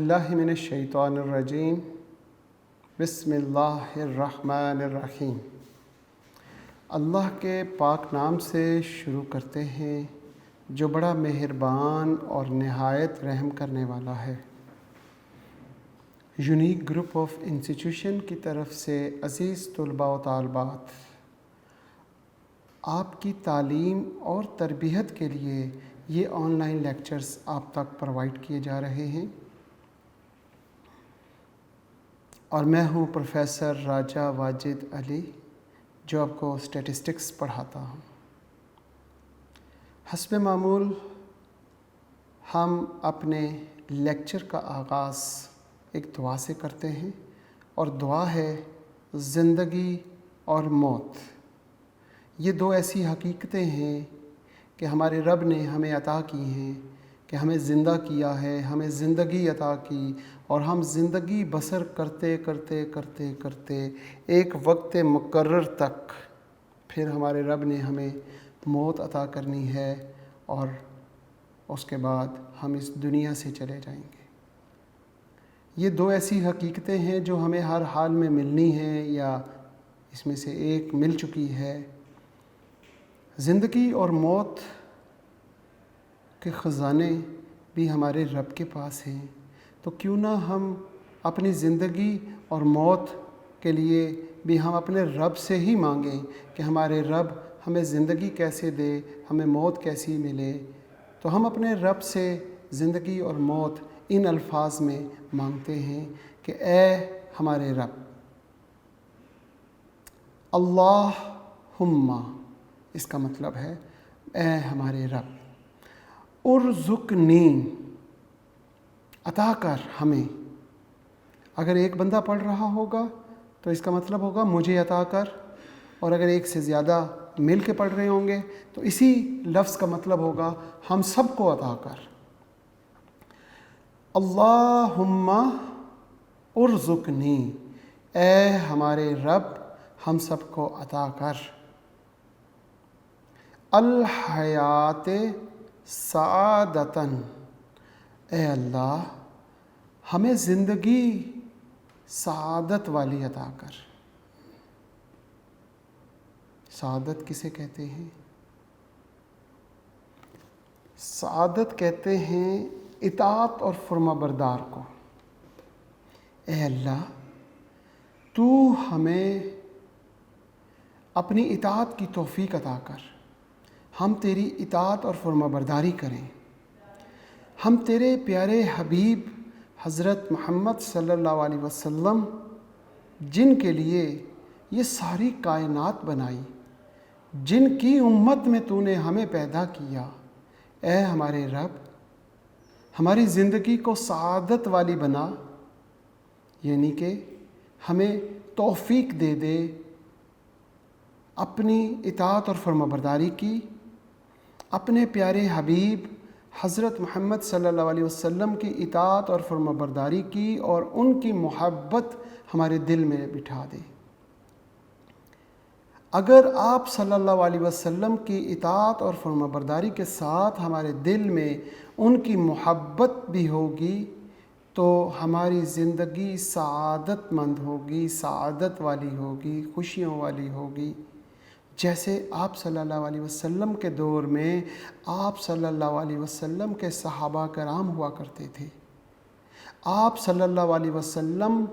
बिल्लाहि मिनश्शैतानिर्रजीम बिस्मिल्लाहिर्रहमानिर्रहीम। अल्लाह के पाक नाम से शुरू करते हैं जो बड़ा मेहरबान और नहायत रहम करने वाला है। यूनिक ग्रुप ऑफ इंस्टीट्यूशन की तरफ से अज़ीज़ तुलबा व तालबात, आपकी तालीम और तरबियत के लिए ये ऑनलाइन लेक्चर्स आप तक प्रोवाइड किए जा रहे हैं और मैं हूँ प्रोफेसर राजा वाजिद अली जो आपको स्टैटिस्टिक्स पढ़ाता हूँ। हस्ब मामूल हम अपने लेक्चर का आगाज़ एक दुआ से करते हैं और दुआ है ज़िंदगी और मौत। ये दो ऐसी हकीकतें हैं कि हमारे रब ने हमें अता की हैं कि हमें ज़िंदा किया है, हमें ज़िंदगी अता की और हम ज़िंदगी बसर करते करते करते करते एक वक्त मुकर्रर तक फिर हमारे रब ने हमें मौत अता करनी है और उसके बाद हम इस दुनिया से चले जाएंगे। ये दो ऐसी हकीकतें हैं जो हमें हर हाल में मिलनी हैं या इसमें से एक मिल चुकी है। ज़िंदगी और मौत के ख़जाने भी हमारे रब के पास हैं, तो क्यों ना हम अपनी ज़िंदगी और मौत के लिए भी हम अपने रब से ही मांगें कि हमारे रब हमें ज़िंदगी कैसे दे, हमें मौत कैसी मिले। तो हम अपने रब से ज़िंदगी और मौत इन अल्फाज में मांगते हैं कि ए हमारे रब, अल्लाहुम्मा, इसका मतलब है ए हमारे रब, उर्ज़ुक़नी, अता कर हमें। अगर एक बंदा पढ़ रहा होगा तो इसका मतलब होगा मुझे अता कर, और अगर एक से ज़्यादा मिल के पढ़ रहे होंगे तो इसी लफ्ज़ का मतलब होगा हम सबको अता कर। अल्लाहुम्मा उर्ज़ुक़नी, ए हमारे रब हम सबको अता कर। अल हयात सादतन, ए अल्लाह हमें ज़िंदगी सादत वाली अता कर। सादत किसे कहते हैं? सादत कहते हैं इताअत और फरमाबरदार को। ए अल्लाह तू हमें अपनी इताअत की तौफ़ीक अता कर, हम तेरी इताअत और फरमाबरदारी करें। हम तेरे प्यारे हबीब हज़रत मोहम्मद सल्लल्लाहु अलैहि वसल्लम जिनके लिए ये सारी कायनात बनाई, जिनकी उम्मत में तूने हमें पैदा किया, ए हमारे रब हमारी ज़िंदगी को सआदत वाली बना, यानी कि हमें तौफ़ीक दे दे अपनी इताअत और फरमाबरदारी की, अपने प्यारे हबीब हज़रत मोहम्मद सल्लल्लाहु अलैहि वसल्लम की इताअत और फरमाबरदारी की और उनकी मोहब्बत हमारे दिल में बिठा दे। अगर आप सल्लल्लाहु अलैहि वसल्लम की इताअत और फरमाबरदारी के साथ हमारे दिल में उनकी मोहब्बत भी होगी तो हमारी ज़िंदगी सआदतमंद होगी, सआदत वाली होगी, खुशियों वाली होगी। जैसे आप सल्लल्लाहु अलैहि वसल्लम के दौर में आप सल्लल्लाहु अलैहि वसल्लम के सहाबा कराम हुआ करते थे। आप सल्लल्लाहु अलैहि वसल्लम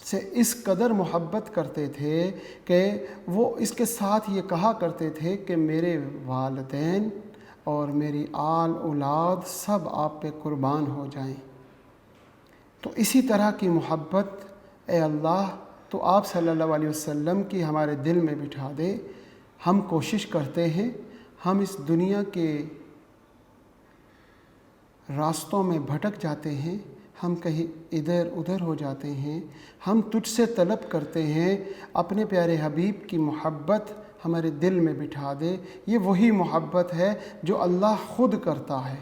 से इस कदर मोहब्बत करते थे कि वो इसके साथ ये कहा करते थे कि मेरे वालिदैन और मेरी आल औलाद सब आप पे कुर्बान हो जाएं। तो इसी तरह की मोहब्बत ए अल्लाह तो आप सल्लल्लाहु अलैहि वसल्लम की हमारे दिल में बिठा दे। हम कोशिश करते हैं, हम इस दुनिया के रास्तों में भटक जाते हैं, हम कहीं इधर उधर हो जाते हैं, हम तुझसे तलब करते हैं अपने प्यारे हबीब की मोहब्बत हमारे दिल में बिठा दे। ये वही मोहब्बत है जो अल्लाह ख़ुद करता है।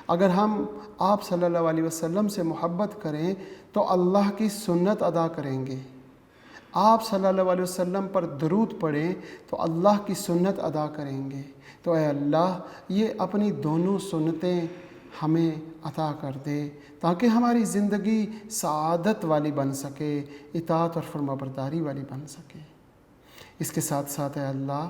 अगर हम आप सल्लल्लाहु अलैहि वसल्लम से मोहब्बत करें तो अल्लाह की सुन्नत अदा करेंगे। आप सल्लल्लाहु अलैहि वसल्लम पर दरूद पढ़ें तो अल्लाह की सुन्नत अदा करेंगे। तो ऐ अल्लाह ये अपनी दोनों सुन्नतें हमें अता कर दे, ताकि हमारी ज़िंदगी सआदत वाली बन सके, इताअत और फरमाबरदारी वाली बन सके। इसके साथ साथ है अल्लाह,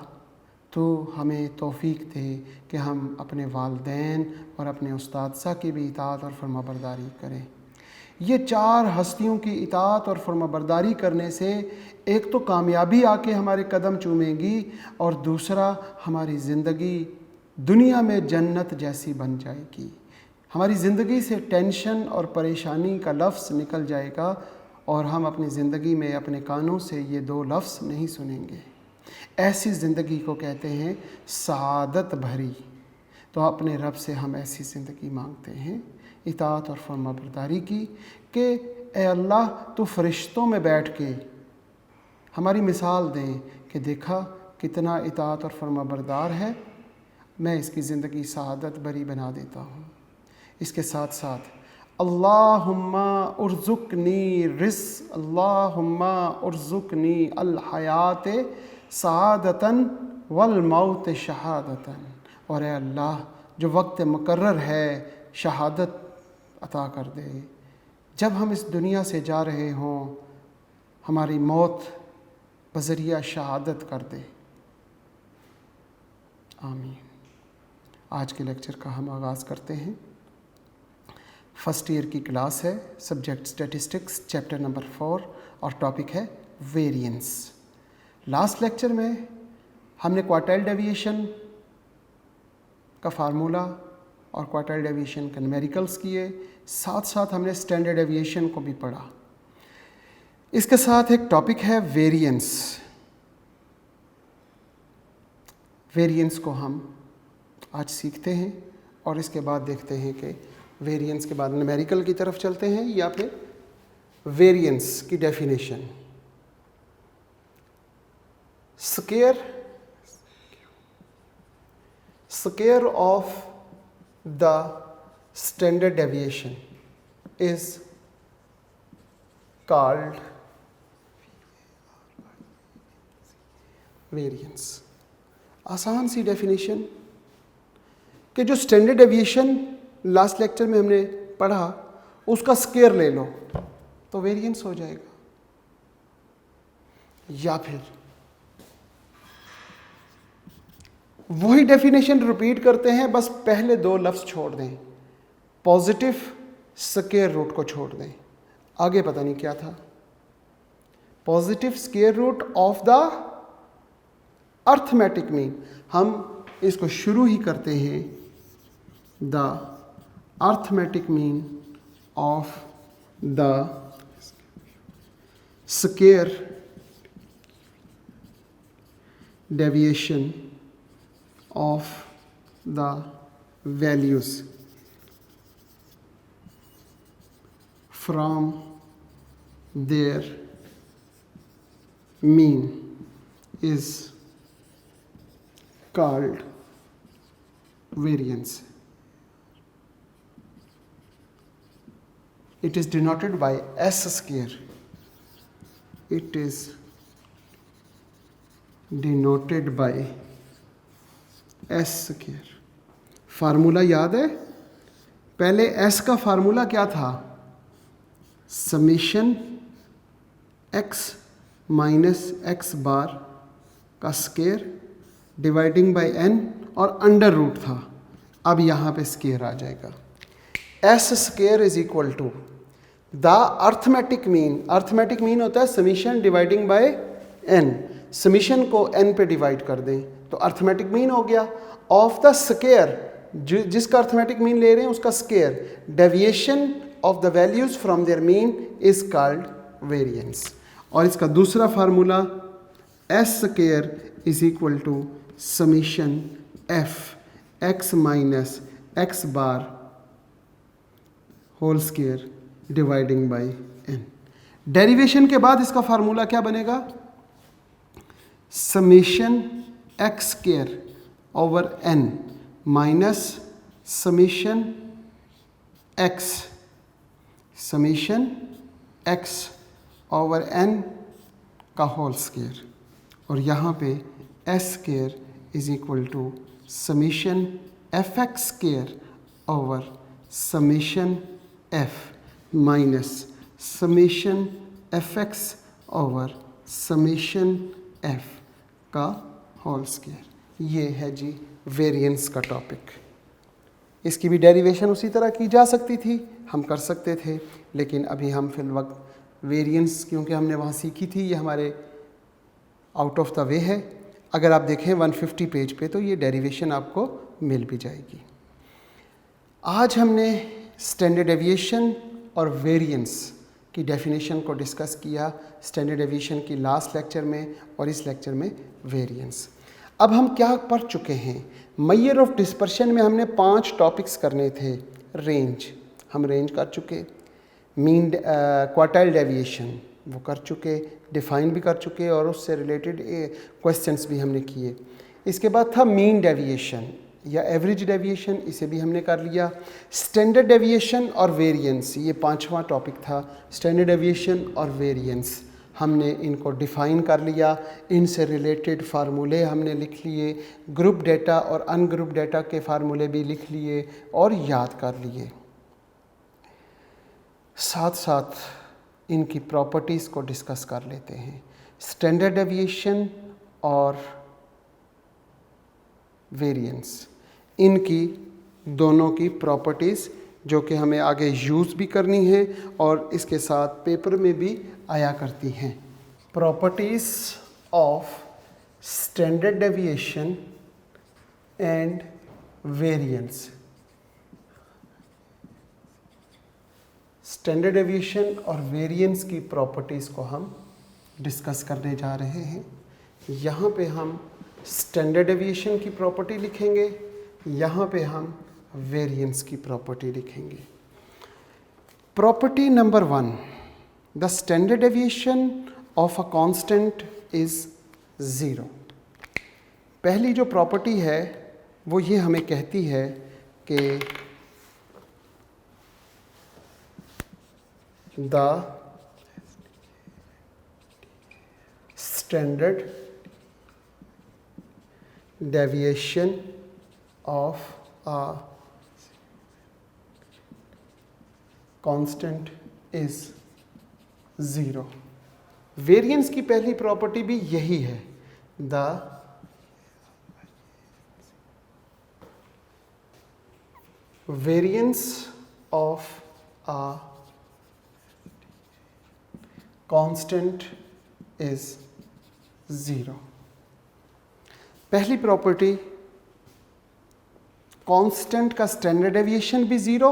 तो हमें तौफ़ीक दे कि हम अपने वालिदैन और अपने उस्ताद की भी इताअत और फरमाबरदारी करें। ये 4 हस्तियों की इताअत और फरमाबरदारी करने से एक तो कामयाबी आके हमारे कदम चूमेगी, और दूसरा हमारी ज़िंदगी दुनिया में जन्नत जैसी बन जाएगी। हमारी ज़िंदगी से टेंशन और परेशानी का लफ्ज़ निकल जाएगा, और हम अपनी ज़िंदगी में अपने कानों से ये 2 लफ्ज़ नहीं सुनेंगे। ऐसी ज़िंदगी को कहते हैं सआदत भरी। तो अपने रब से हम ऐसी ज़िंदगी मांगते हैं, इताअत और फरमाबरदारी की, कि ए अल्लाह, तो फ़रिश्तों में बैठ के हमारी मिसाल दें कि देखा कितना इताअत और फरमाबरदार है, मैं इसकी ज़िंदगी सआदत भरी बना देता हूँ। इसके साथ साथ अल्लाहुम्मा उर्ज़ुक़नी रिज़्क़, अल्लाहुम्मा उर्ज़ुक़नी अल हयात सआदतन वल मौत शहादतन। और ए अल्लाह, जो वक्त मुकर्रर है शहादत अता कर दे। जब हम इस दुनिया से जा रहे हों, हमारी मौत बज़रिया शहादत कर दे। आमीन। आज के लेक्चर का हम आगाज़ करते हैं। फर्स्ट ईयर की क्लास है, सब्जेक्ट स्टैटिस्टिक्स, चैप्टर नंबर 4, और टॉपिक है वेरिएंस। लास्ट लेक्चर में हमने क्वार्टाइल डेविएशन का फार्मूला और क्वार्टाइल डेविएशन के न्यूमेरिकल्स किए, साथ साथ हमने स्टैंडर्ड डेविएशन को भी पढ़ा। इसके साथ एक टॉपिक है वेरिएंस। वेरिएंस को हम आज सीखते हैं, और इसके बाद देखते हैं कि वेरिएंस के बाद न्यूमेरिकल की तरफ चलते हैं या फिर वेरिएंस की definition. Square of the standard deviation is called variance। आसान सी डेफिनेशन कि जो स्टैंडर्ड डेविएशन लास्ट लेक्चर में हमने पढ़ा, उसका स्क्वायर ले लो तो वेरिएंस हो जाएगा। या फिर वही डेफिनेशन रिपीट करते हैं, बस पहले 2 लफ्ज़ छोड़ दें, पॉजिटिव स्क्वायर रूट को छोड़ दें। आगे पता नहीं क्या था। Positive square root of the arithmetic mean. हम इसको शुरू ही करते हैं, the arithmetic mean of the square deviation of the values from their mean is called variance. It is denoted by S square. It is denoted by s square. Formula याद है? पहले s का फार्मूला क्या था? Summation x minus x bar का square dividing by n और under root था। अब यहाँ पे स्क्वायर आ जाएगा। S square is equal to the arithmetic mean. Arithmetic mean होता है summation dividing by n. Summation को एन पे डिवाइड कर दें तो अर्थमेटिक मीन हो गया, ऑफ द स्क्वायर, जिसका अर्थमेटिक मीन ले रहे हैं उसका square, deviation of the values from their mean is called variance. और इसका दूसरा formula s square is equal to summation f x minus x bar whole square dividing by n. Derivation के बाद इसका फार्मूला क्या बनेगा? Summation x square over n minus summation x over n का whole square. और यहाँ पे s square is equal to summation f x square over summation f minus summation f x over summation F का whole square. ये है जी variance का topic. इसकी भी डेरिवेशन उसी तरह की जा सकती थी, हम कर सकते थे, लेकिन अभी हम फिल वक्त वेरिएंस क्योंकि हमने वहाँ सीखी थी, ये हमारे आउट ऑफ द वे है। अगर आप देखें 150 पेज पे तो ये डेरिवेशन आपको मिल भी जाएगी। आज हमने स्टैंडर्ड डेविएशन और वेरिएंस की डेफिनेशन को डिस्कस किया, स्टैंडर्ड डेविएशन की लास्ट लेक्चर में और इस लेक्चर में वेरिएंस। अब हम क्या पढ़ चुके हैं? मेजर ऑफ डिस्पर्शन में हमने 5 टॉपिक्स करने थे। रेंज, हम रेंज कर चुके, मीन क्वार्टाइल डेविएशन वो कर चुके, डिफाइन भी कर चुके और उससे रिलेटेड क्वेश्चंस भी हमने किए। इसके बाद था मीन डेविएशन या एवरेज डेविएशन, इसे भी हमने कर लिया। स्टैंडर्ड डेविएशन और वेरिएंस, ये 5वां टॉपिक था। स्टैंडर्ड डेविएशन और वेरिएंस हमने इनको डिफ़ाइन कर लिया, इनसे रिलेटेड फार्मूले हमने लिख लिए, ग्रुप डेटा और अनग्रुप डेटा के फार्मूले भी लिख लिए और याद कर लिए। साथ साथ इनकी प्रॉपर्टीज़ को डिस्कस कर लेते हैं। स्टैंडर्ड डेविएशन और वेरिएंस, इनकी दोनों की प्रॉपर्टीज़ जो कि हमें आगे यूज़ भी करनी है और इसके साथ पेपर में भी आया करती हैं। Properties of standard deviation and variance. Standard deviation और वेरिएंस की प्रॉपर्टीज़ को हम डिस्कस करने जा रहे हैं। यहाँ पे हम स्टैंडर्ड डेविएशन की प्रॉपर्टी लिखेंगे, यहाँ पे हम वेरिएंस की प्रॉपर्टी लिखेंगे। Property number 1, the standard deviation of a constant is 0। पहली जो प्रॉपर्टी है वो ये हमें कहती है कि the standard deviation of a constant is 0। Variance की पहली प्रॉपर्टी भी यही है, the variance of a constant is 0। पहली प्रॉपर्टी, कांस्टेंट का स्टैंडर्ड डेविएशन भी 0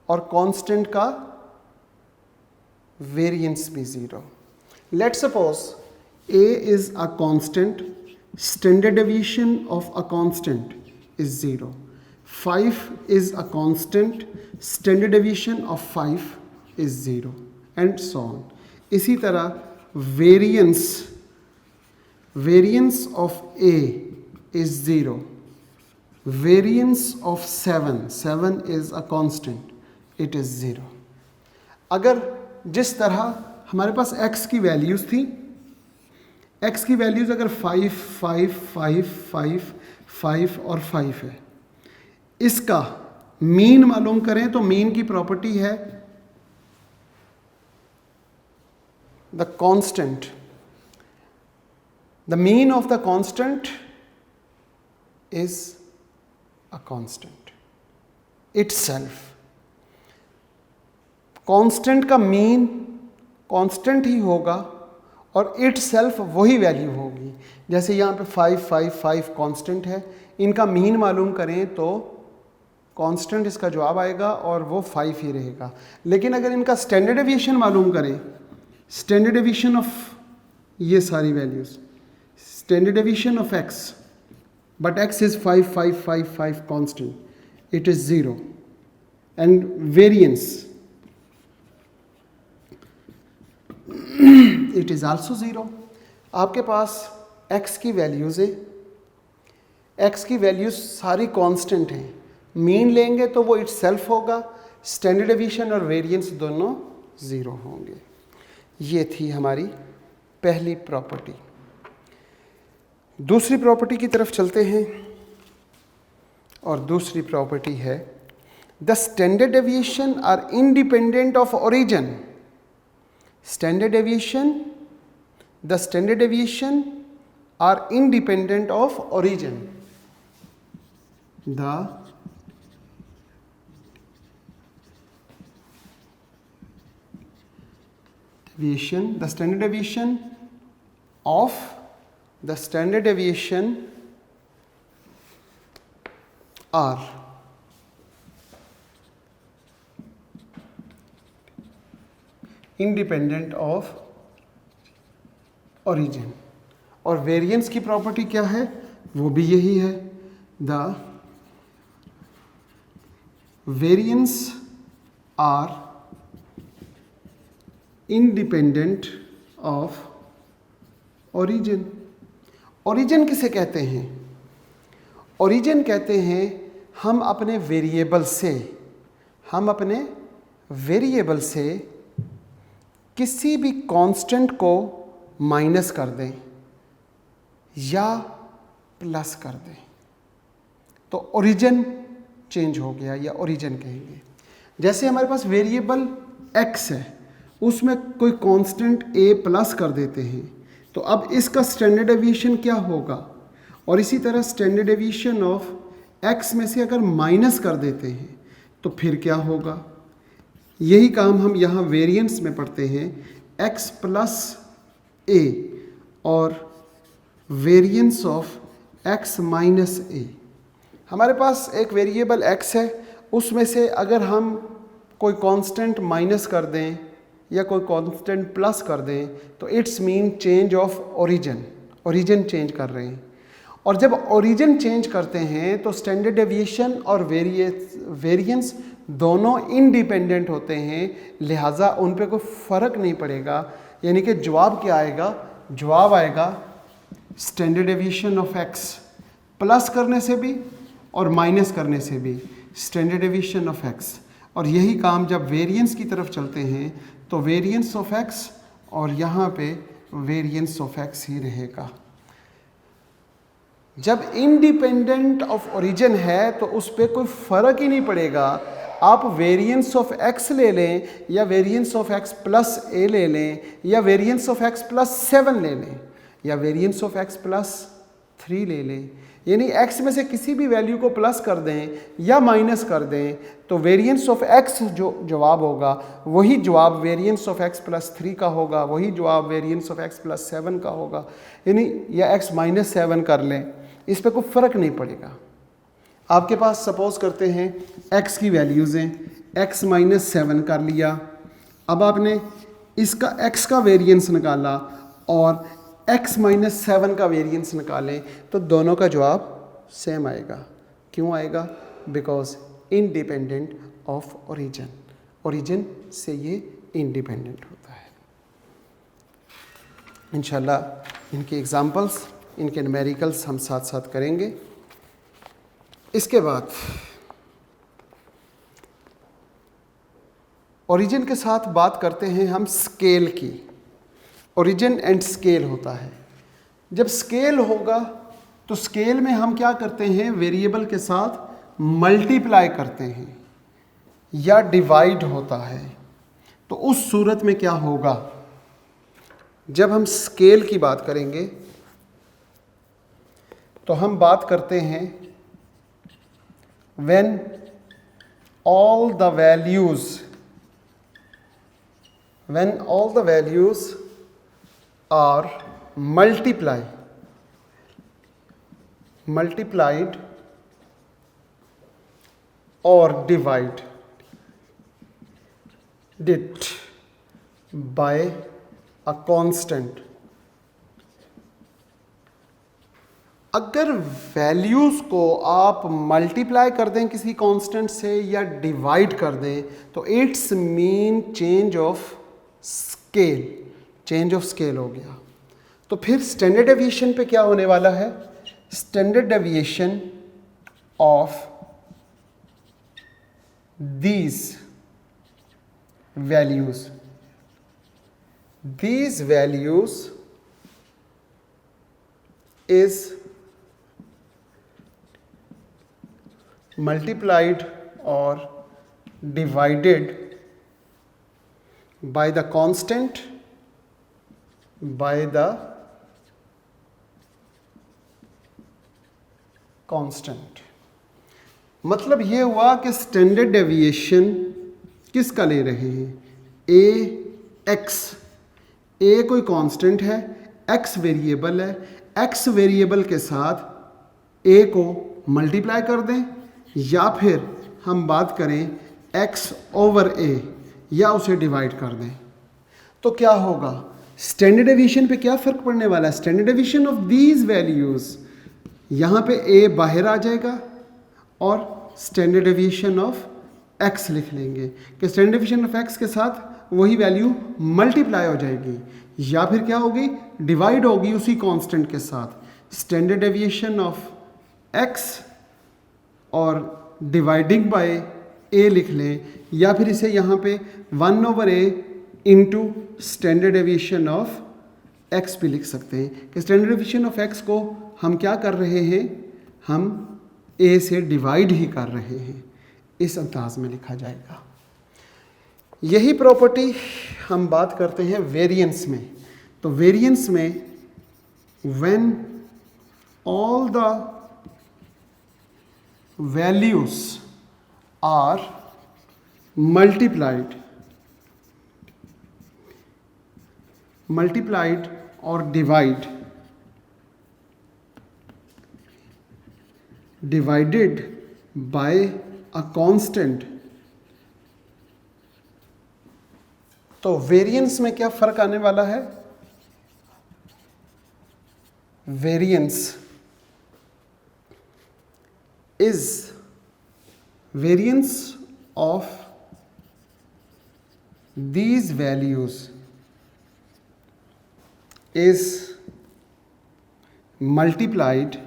और कांस्टेंट का वेरिएंस भी 0। Let suppose a is a constant, standard deviation of a constant is 0। 5 is a constant, standard deviation of 5 is 0 and so on. इसी तरह variance of a is 0, variance of 7 is a constant, it is 0। अगर जिस तरह हमारे पास x की values थी, x की values अगर 5, 5, 5, 5, 5 और 5 है, इसका मीन मालूम करें तो मीन की प्रॉपर्टी है the constant, the mean of the constant is a constant itself। constant का मीन constant ही होगा और itself वही वैल्यू होगी। जैसे यहाँ पे 5, 5, 5 constant है, इनका मीन मालूम करें तो constant इसका जवाब आएगा और वो 5 ही रहेगा। लेकिन अगर इनका स्टैंडर्ड डेविएशन मालूम करें, स्टैंडर्ड डेविएशन ऑफ ये सारी values, standard deviation of x, but x is 5, 5, 5, 5 constant, it is 0 and variance it is also 0। आपके पास x की वैल्यूज है, x की वैल्यूज सारी कांस्टेंट हैं, मीन लेंगे तो वो इटसेल्फ होगा, स्टैंडर्ड डेविएशन और वेरिएंस दोनों 0 होंगे। ये थी हमारी पहली प्रॉपर्टी। दूसरी प्रॉपर्टी की तरफ चलते हैं और दूसरी प्रॉपर्टी है The standard deviation are independent of origin. The standard deviation are independent of origin. The standard deviation are independent of origin. और वेरिएंस की प्रॉपर्टी क्या है, वो भी यही है. The variance are independent of origin. Origin किसे कहते हैं? ओरिजिन कहते हैं हम अपने वेरिएबल से किसी भी कांस्टेंट को माइनस कर दें या प्लस कर दें तो ओरिजिन चेंज हो गया या ओरिजिन कहेंगे. जैसे हमारे पास वेरिएबल x है, उसमें कोई कांस्टेंट a प्लस कर देते हैं तो अब इसका स्टैंडर्ड डेविएशन क्या होगा. और इसी तरह स्टैंडर्ड डेविएशन ऑफ x में से अगर माइनस कर देते हैं तो फिर क्या होगा. यही काम हम यहाँ वेरिएंस में पढ़ते हैं. x प्लस a और variance of x minus a. हमारे पास एक वेरिएबल x है, उसमें से अगर हम कोई कांस्टेंट माइनस कर दें या कोई कांस्टेंट प्लस कर दें तो it's mean change of origin change कर रहे हैं. और जब ओरिजिन चेंज करते हैं तो स्टैंडर्ड डेविएशन और वेरिएंस दोनों इंडिपेंडेंट होते हैं, लिहाजा उन पे कोई फ़र्क नहीं पड़ेगा. यानी कि जवाब क्या आएगा? जवाब आएगा standard deviation of x plus करने से भी और माइनस करने से भी स्टैंडर्ड डेविएशन ऑफ x. और यही काम जब वेरिएंस की तरफ चलते हैं तो वेरिएंस ऑफ x और यहाँ पे वेरिएंस ऑफ x ही रहेगा. जब इंडिपेंडेंट ऑफ ओरिजिन है तो उस पर कोई फ़र्क ही नहीं पड़ेगा. आप वेरिएंस ऑफ x ले लें या variance of x plus a ले लें या वेरिएंस ऑफ x प्लस 7 ले लें या वेरिएंस ऑफ x प्लस 3 ले लें. यानी x में से किसी भी वैल्यू को प्लस कर दें या माइनस कर दें तो वेरिएंस ऑफ x जो जवाब होगा वही जवाब वेरिएंस ऑफ x प्लस 3 का होगा, वही जवाब वेरिएंस ऑफ x प्लस 7 का होगा. यानी या x माइनस 7 कर लें, इस पर कोई फ़र्क नहीं पड़ेगा. आपके पास सपोज करते हैं x की वैल्यूज़ हैं, x माइनस 7 कर लिया. अब आपने इसका x का वेरिएंस निकाला और x माइनस 7 का वेरिएंस निकालें तो दोनों का जवाब सेम आएगा. क्यों आएगा? बिकॉज इंडिपेंडेंट ऑफ ओरिजिन से ये इंडिपेंडेंट होता है. इंशाल्लाह इनके एग्जांपल्स, इनके न्यूमेरिकल्स हम साथ साथ करेंगे. इसके बाद ओरिजिन के साथ बात करते हैं हम स्केल की. ओरिजिन एंड स्केल होता है. जब स्केल होगा तो स्केल में हम क्या करते हैं? वेरिएबल के साथ मल्टीप्लाई करते हैं या डिवाइड होता है. तो उस सूरत में क्या होगा? जब हम स्केल की बात करेंगे तो हम बात करते हैं when all the values are multiplied or divided by a constant. अगर वैल्यूज़ को आप मल्टीप्लाई कर दें किसी कांस्टेंट से या डिवाइड कर दें तो it's mean change of scale हो गया. तो फिर स्टैंडर्ड डेविएशन पे क्या होने वाला है? Standard deviation of these values is multiplied or divided by the constant मतलब ये हुआ कि स्टैंडर्ड डेविएशन किसका ले रहे हैं, एक्स। ए कोई कांस्टेंट है, एक्स वेरिएबल है, एक्स वेरिएबल के साथ ए को मल्टीप्लाई कर दें, या फिर हम बात करें एक्स ओवर ए, या उसे डिवाइड कर दें, तो क्या होगा, स्टैंडर्ड डेविएशन पे क्या फ़र्क पड़ने वाला है, standard deviation of these values, यहाँ पे ए बाहर आ जाएगा और स्टैंडर्ड डेविएशन ऑफ एक्स लिख लेंगे कि स्टैंडर्ड डेविएशन ऑफ एक्स के साथ वही वैल्यू मल्टीप्लाई हो जाएगी, या फिर क्या होगी, डिवाइड होगी उसी कांस्टेंट के साथ। स्टैंडर्ड डेविएशन ऑफ एक्स और डिवाइडिंग बाय ए लिख लें, या फिर इसे यहाँ पे 1/a into standard deviation of x भी लिख सकते हैं कि स्टैंडर्ड डेविएशन ऑफ एक्स को हम क्या कर रहे हैं, हम ए से डिवाइड ही कर रहे हैं, इस अंदाज में लिखा जाएगा। यही प्रॉपर्टी हम बात करते हैं वेरिएंस में। तो वेरिएंस में when all the values are multiplied और divided by a constant, तो वेरिएंस में क्या फर्क आने वाला है, variance of these values is multiplied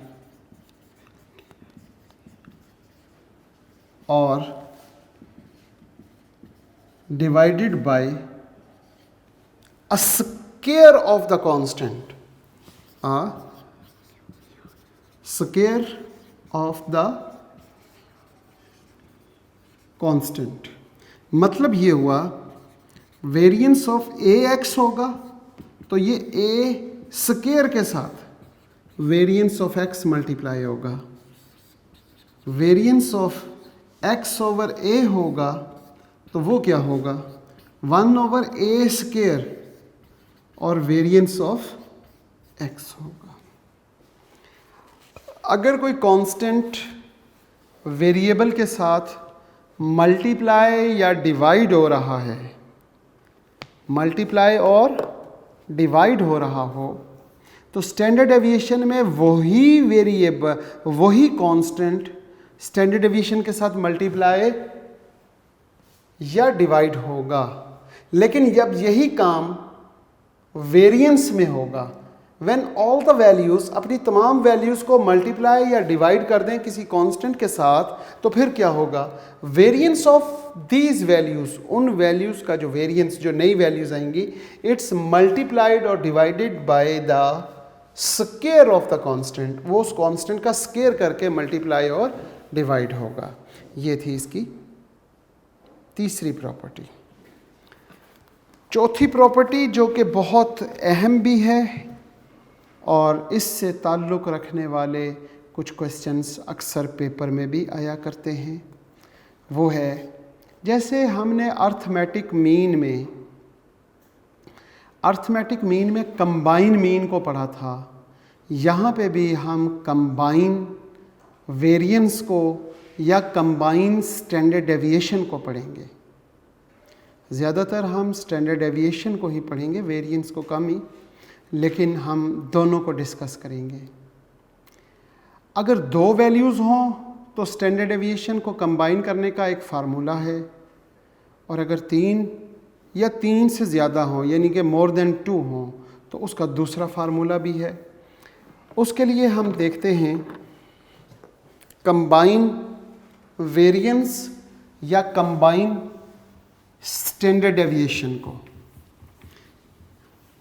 or divided by a square of the constant, a square of the constant। मतलब ये हुआ वेरिएंस ऑफ ए एक्स होगा तो ये ए स्क्वायर के साथ वेरिएंस ऑफ एक्स मल्टीप्लाई होगा, वेरिएंस ऑफ एक्स ओवर ए होगा तो वो क्या होगा, 1/a स्क्वायर और वेरिएंस ऑफ एक्स होगा। अगर कोई कांस्टेंट वेरिएबल के साथ मल्टीप्लाई या डिवाइड हो रहा है, मल्टीप्लाई और डिवाइड हो रहा हो, तो स्टैंडर्ड डेविएशन में वही वेरिएबल, वही कांस्टेंट स्टैंडर्ड डेविएशन के साथ मल्टीप्लाई या डिवाइड होगा। लेकिन जब यही काम वेरिएंस में होगा, व्हेन ऑल द वैल्यूज, अपनी तमाम वैल्यूज को मल्टीप्लाई या डिवाइड कर दें किसी कांस्टेंट के साथ, तो फिर क्या होगा, वेरिएंस ऑफ दीज वैल्यूज, उन वैल्यूज का जो वेरिएंस, जो नई वैल्यूज आएंगी, इट्स मल्टीप्लाइड और divided by the square of the constant, वो उस कांस्टेंट का स्क्वायर करके मल्टीप्लाई और डिवाइड होगा। ये थी इसकी तीसरी प्रॉपर्टी। चौथी प्रॉपर्टी जो कि बहुत अहम भी है और इससे ताल्लुक़ रखने वाले कुछ क्वेश्चंस अक्सर पेपर में भी आया करते हैं, वो है, जैसे हमने अर्थमेटिक मीन में कंबाइन मीन को पढ़ा था, यहाँ पे भी हम कंबाइन वेरिएंस को या कंबाइन स्टैंडर्ड डेविएशन को पढ़ेंगे। ज़्यादातर हम स्टैंडर्ड डेविएशन को ही पढ़ेंगे, वेरिएंस को कम ही, लेकिन हम दोनों को डिस्कस करेंगे। अगर दो वैल्यूज़ हों तो स्टैंडर्ड डेविएशन को कंबाइन करने का एक फार्मूला है, और अगर 3 या 3 से ज़्यादा हों, यानी कि मोर देन 2 हों, तो उसका दूसरा फार्मूला भी है। उसके लिए हम देखते हैं कंबाइन वेरिएंस या कंबाइन स्टैंडर्ड डेविएशन को।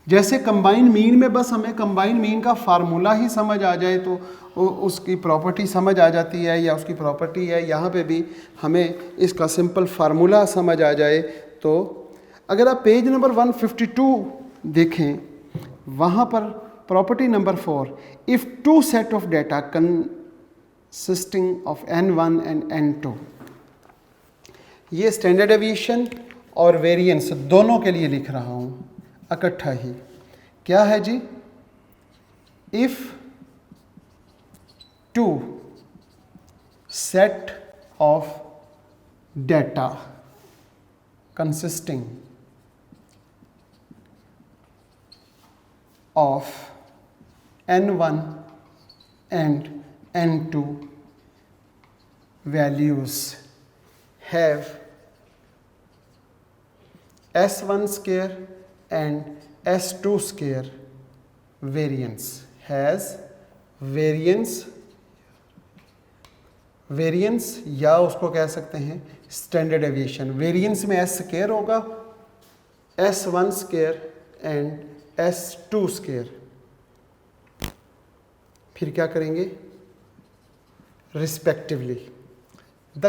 जैसे कंबाइन मीन में बस हमें कंबाइन मीन का फार्मूला ही समझ आ जाए तो उसकी प्रॉपर्टी समझ आ जाती है, या उसकी प्रॉपर्टी है, यहाँ पे भी हमें इसका सिंपल फार्मूला समझ आ जाए। तो अगर आप पेज नंबर 152 देखें, वहाँ पर property number 4, if two set of data consisting of n1 and n2, ये स्टैंडर्ड डेविएशन और वेरिएंस दोनों के लिए लिख रहा हूँ इकट्ठा ही। क्या है जी? If two set of data consisting of n1 and n2 values have s1 square and s2 square variance, has variance या उसको कह सकते हैं स्टैंडर्ड डेविएशन। वेरिएंस में s स्क्वायर होगा, s1 square and s2 square. फिर क्या करेंगे? Respectively the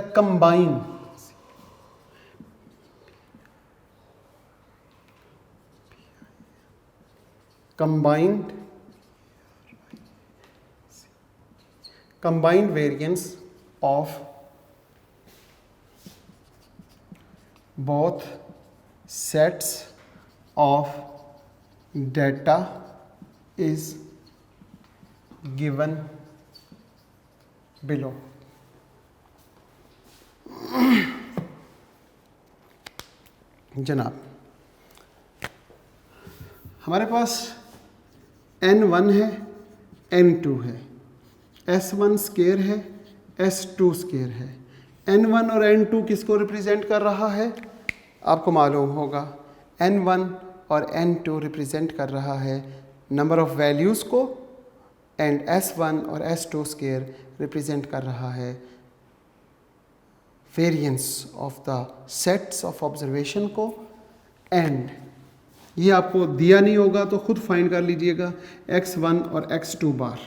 combined variance of both sets of data is given below। जनाब, हमारे पास n1 है, n2 है, s1 स्क्वायर है, s2 स्क्वायर है। n1 और n2 किसको रिप्रेजेंट कर रहा है? आपको मालूम होगा, n1 और n2 रिप्रेजेंट कर रहा है नंबर ऑफ वैल्यूज़ को, एंड s1 और s2 स्क्वायर रिप्रेजेंट कर रहा है variance of the sets of observation को। एंड ये आपको दिया नहीं होगा तो खुद फाइंड कर लीजिएगा, x1 और x2 bar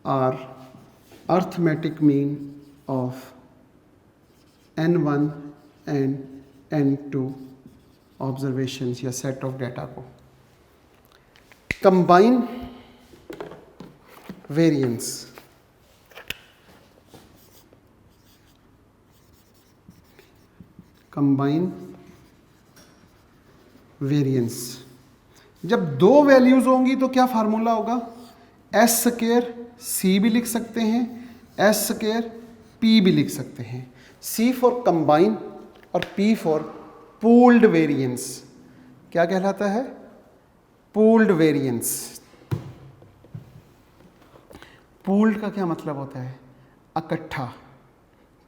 are arithmetic mean of n1 and n2 observations या सेट ऑफ डेटा को। कंबाइन वेरिएंस, कंबाइन वेरिएंस, जब दो वैल्यूज होंगी तो क्या फार्मूला होगा? एस स्क्वायर सी भी लिख सकते हैं, एस स्क्वायर पी भी लिख सकते हैं। सी फॉर कंबाइन और पी फॉर पूल्ड वेरिएंस। क्या कहलाता है? Pooled variance. पूल्ड का क्या मतलब होता है? इकट्ठा,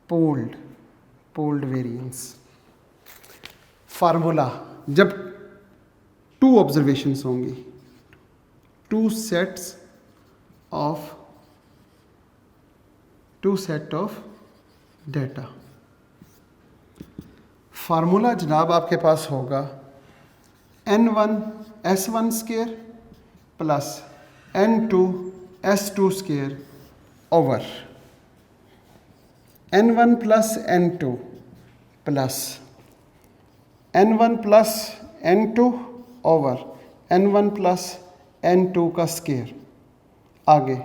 पूल्ड वेरिएंस। फार्मूला, जब टू ऑब्जर्वेशंस होंगी, two set of data, formula जनाब आपके पास होगा n1 s1 square plus n2 s2 square over n1 plus n2 plus n1 plus n2 over n1 plus n2 का स्क्वायर, आगे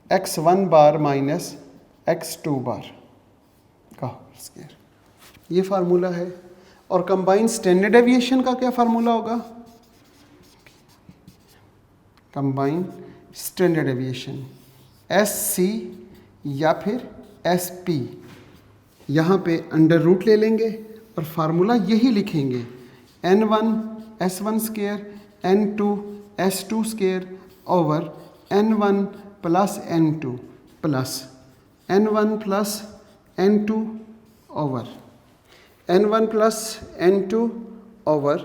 x1 बार minus x2 बार का square. ये formula है। और कंबाइंड स्टैंडर्ड डेविएशन का क्या फार्मूला होगा? कंबाइंड स्टैंडर्ड डेविएशन SC या फिर SP, यहाँ पे अंडर रूट ले लेंगे और फार्मूला यही लिखेंगे, n1 s1 square n2 s2 square over n1 plus n2 plus n1 plus n2 over n1 plus n2 over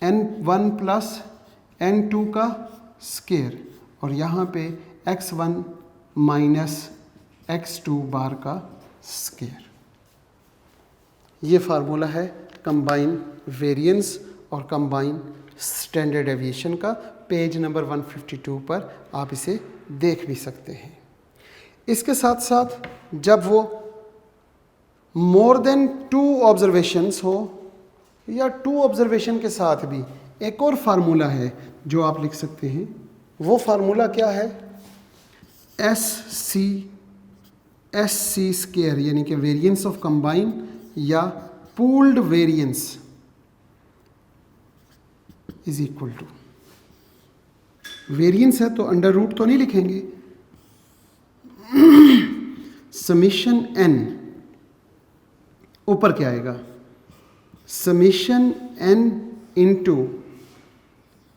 n1 plus n2 का स्क्वायर, और यहाँ पे x1 माइनस x2 बार का स्क्वायर। ये फार्मूला है कंबाइन वेरिएंस और कंबाइन स्टैंडर्ड डेविएशन का। Page number 152 पर आप इसे देख भी सकते हैं। इसके साथ साथ जब वो मोर देन 2 ऑब्जर्वेशंस हो या 2 ऑब्जर्वेशन के साथ भी एक और फार्मूला है जो आप लिख सकते हैं। वो फार्मूला क्या है? एस सी स्केयर, यानी कि वेरिएंस ऑफ कंबाइन या pooled variance is equal to, variance है तो अंडर रूट तो नहीं लिखेंगे, समीशन एन, ऊपर क्या आएगा? Summation n into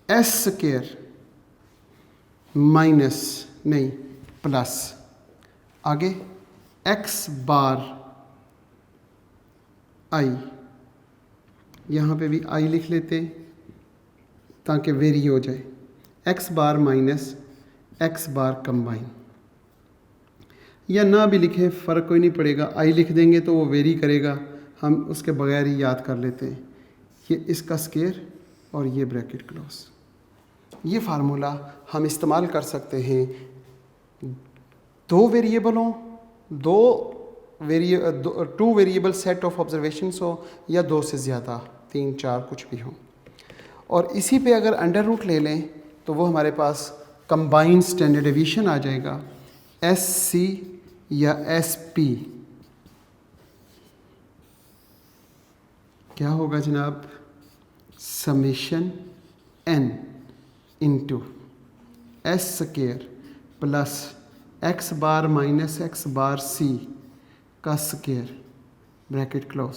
s square minus नहीं प्लस, आगे एक्स बार आई, यहाँ पे भी आई लिख लेते ताकि वेरी हो जाए, एक्स बार माइनस एक्स बार कंबाइन, या ना भी लिखें फ़र्क कोई नहीं पड़ेगा, आई लिख देंगे तो वो वेरी करेगा, हम उसके बगैर ही याद कर लेते हैं। ये इसका स्केयर और ये ब्रैकेट क्लोज। ये फार्मूला हम इस्तेमाल कर सकते हैं 2 वेरिएबलों, 2 वेरिएबल सेट ऑफ ऑब्जर्वेशंस हो या 2 से ज़्यादा, 3, 4 कुछ भी हो। और इसी पे अगर अंडर रूट ले लें तो वो हमारे पास कंबाइंड स्टैंडर्ड डेविएशन आ जाएगा, एस सी या एस पी। क्या होगा जनाब? Summation n into s square plus x bar minus x bar c का square bracket close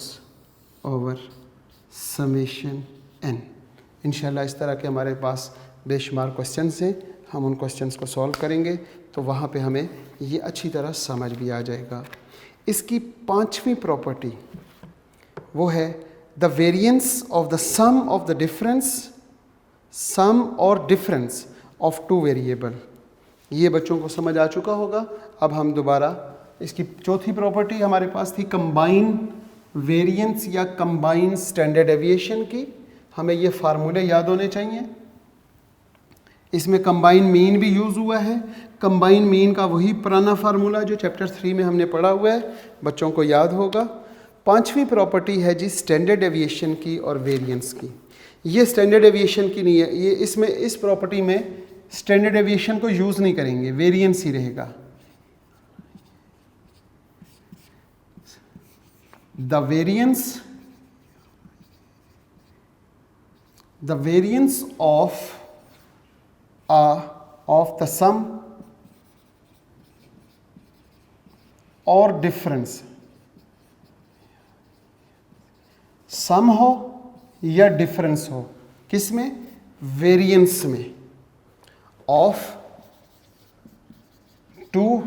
over summation n. इंशाल्लाह इस तरह के हमारे पास बेशुमार क्वेश्चंस हैं, हम उन क्वेश्चंस को सॉल्व करेंगे तो वहाँ पे हमें ये अच्छी तरह समझ भी आ जाएगा। इसकी 5वीं प्रॉपर्टी वो है the variance of the sum of the difference, sum और डिफरेंस ऑफ 2 वेरिएबल। ये बच्चों को समझ आ चुका होगा। अब हम दोबारा इसकी 4थी प्रॉपर्टी हमारे पास थी कंबाइन वेरिएंस या कंबाइन स्टैंडर्ड डेविएशन की। हमें ये फार्मूले याद होने चाहिए। इसमें कंबाइन मीन भी यूज़ हुआ है। कंबाइन मीन का वही पुराना फार्मूला जो चैप्टर 3 में हमने पढ़ा हुआ है, बच्चों को याद होगा। 5वीं प्रॉपर्टी है जी स्टैंडर्ड डेविएशन की और वेरिएंस की। ये स्टैंडर्ड डेविएशन की नहीं है, ये इसमें इस प्रॉपर्टी में स्टैंडर्ड डेविएशन को यूज़ नहीं करेंगे, वेरिएंस ही रहेगा। द वेरिएंस ऑफ द सम और डिफरेंस, सम हो या डिफरेंस हो, किस में? वेरिएंस में, of 2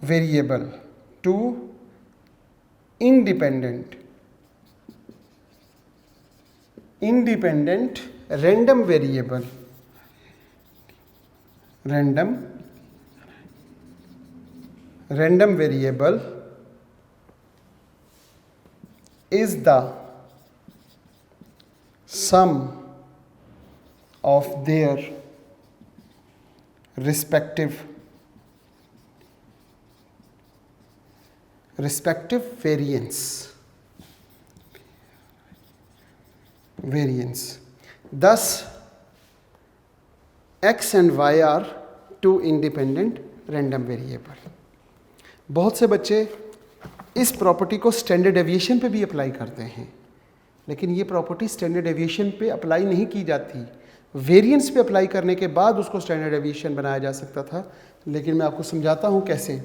variable, 2 independent random variable, random variable is the sum of their respective variance. Thus x and y are 2 independent random variable. बहुत से बच्चे इस प्रॉपर्टी को स्टैंडर्ड डेविएशन पे भी अप्लाई करते हैं, लेकिन ये प्रॉपर्टी स्टैंडर्ड डेविएशन पे अप्लाई नहीं की जाती। वेरिएंस पे अप्लाई करने के बाद उसको स्टैंडर्ड डेविएशन बनाया जा सकता था, लेकिन मैं आपको समझाता हूँ कैसे।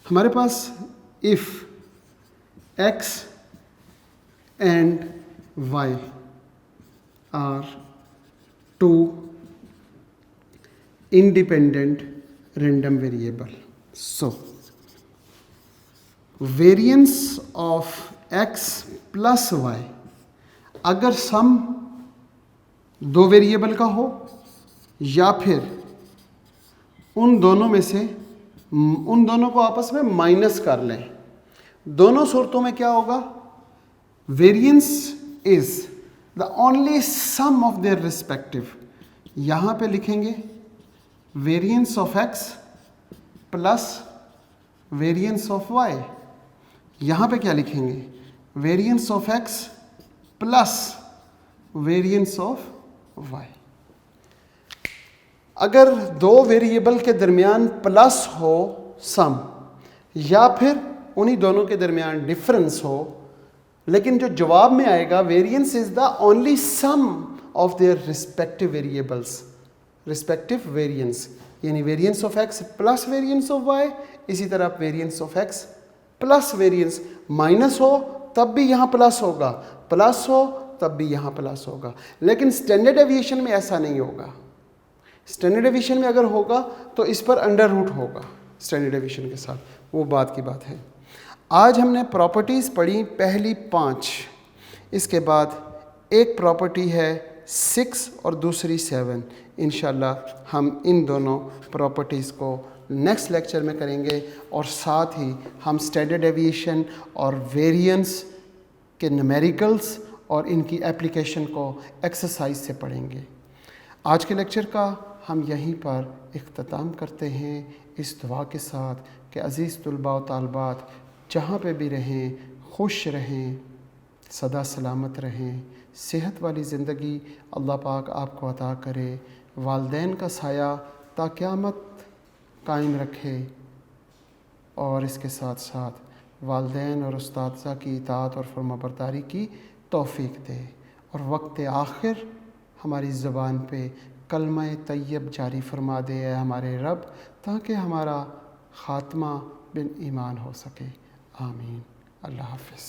हमारे पास if x and y are 2 independent random variable, so variance of x plus y, अगर सम 2 वेरिएबल का हो या फिर उन दोनों को आपस में माइनस कर लें, दोनों सूरतों में क्या होगा? Variance is the only sum of their respective, यहाँ पे लिखेंगे variance of x plus variance of y. यहाँ पे क्या लिखेंगे? Variance of x plus variance of y. अगर दो वेरिएबल के दरमियान प्लस हो सम, या फिर उन्हीं दोनों के दरमियान डिफरेंस हो, लेकिन जो जवाब में आएगा variance is the only sum of their respective variables, respective variance, यानी variance of x plus variance of y. इसी तरह variance of x plus variance, minus हो तब भी यहाँ प्लस होगा, प्लस हो तब भी यहाँ प्लस होगा। लेकिन स्टैंडर्ड डेविएशन में ऐसा नहीं होगा। स्टैंडर्ड डेविएशन में अगर होगा तो इस पर अंडर रूट होगा स्टैंडर्ड डेविएशन के साथ, वो बात की बात है। आज हमने प्रॉपर्टीज़ पढ़ी पहली 5, इसके बाद एक प्रॉपर्टी है 6 और दूसरी 7। इंशाल्लाह हम इन दोनों प्रॉपर्टीज़ को नेक्स्ट लेक्चर में करेंगे, और साथ ही हम स्टैंडर्ड डेविएशन और वेरिएंस के न्यूमेरिकल्स और इनकी एप्लीकेशन को एक्सरसाइज से पढ़ेंगे। आज के लेक्चर का हम यहीं पर इख्तिताम करते हैं इस दुआ के साथ कि अज़ीज़ तुलबा व तालबात जहाँ पे भी रहें खुश रहें, सदा सलामत रहें, सेहत वाली ज़िंदगी अल्लाह पाक आपको अता करे, वालदैन का साया ता क़यामत कायम रखे, और इसके साथ साथ वालदैन और उस्ताज़ा की इताअत और फरमाबरदारी की तौफ़ीक दे, और वक्त आखिर हमारी ज़बान पे कलमा तैयब जारी फरमा दे है हमारे रब, ताकि हमारा ख़ात्मा बिन ईमान हो सके। आमीन। अल्लाह हाफ़िज़।